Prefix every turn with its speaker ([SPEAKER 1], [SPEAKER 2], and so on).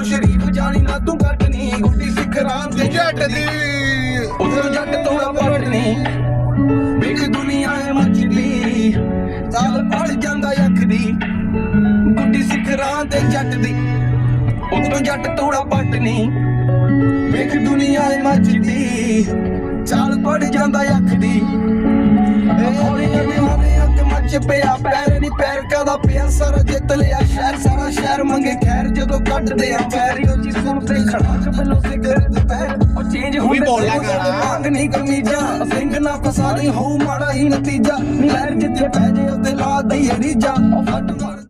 [SPEAKER 1] ਉਤੋਂ ਸ਼ਰੀਫ ਜਾਣੀ ਨਾ ਤੂੰ ਘੱਟ ਨੀ ਗੁੱਡੀ ਸਿਖਰਾਂ ਤੇ ਜੱਟ ਦੀ ਉਤੋਂ ਜੱਟ ਤੋੜਾ ਪੱਟ ਨੀ ਵੇਖ ਦੁਨੀਆ ਏ ਮੱਚਦੀ ਚਾਲ ਪੜ ਜਾਂਦਾ ਅੱਖ ਦੀ ਗੁੱਡੀ ਸਿਖਰਾਂ ਤੇ ਜੱਟ ਦੀ ਉਤੋਂ ਜੱਟ ਤੋੜਾ ਪੱਟ ਨੀ ਵੇਖ ਦੁਨੀਆ ਏ ਮੱਚਦੀ ਚਾਲ ਪੜ ਜਾਂਦਾ ਅੱਖ ਦੀ ਹੌਲੀ ਅੱਖ ਮੱਚ ਪਿਆ ਪੈਰ ਨੀ ਪੈਰ ਕਾਦਾ ਪਿਆ ਸਾਰਾ ਜਿੱਤ ਲਿਆ ਸ਼ਹਿਰ ਸਾਰਾ ਸ਼ਹਿਰ ਮੰਗੇ ਖੈਰ ਜਦੋਂ ਕੱਢਦੇ ਆ ਪੈਰ ਜੋ ਜੀ ਸੁਣਦੇ ਖੜਾ ਚ ਪਹਿਲੋਂ ਸਿਗਰਟ ਦੁਪਹਿਰ ਉਹ ਚੇਂਜ ਹੁੰਦੇ ਬੋਲਿਆ ਮੰਗ ਨਹੀਂ ਕਮੀਜ਼ਾਂ ਸਿੰਘ ਨਾ ਫਸਾ ਨਹੀਂ ਹੋਊ ਮਾੜਾ ਹੀ ਨਤੀਜਾ ਲਹਿਰ ਜਿੱਥੇ ਪੈ ਜੇ ਉੱਤੇ ਲਾ ਦਈਏ ਰੀਜਾ ਉਹ ਫੱਟ ਮਾਰ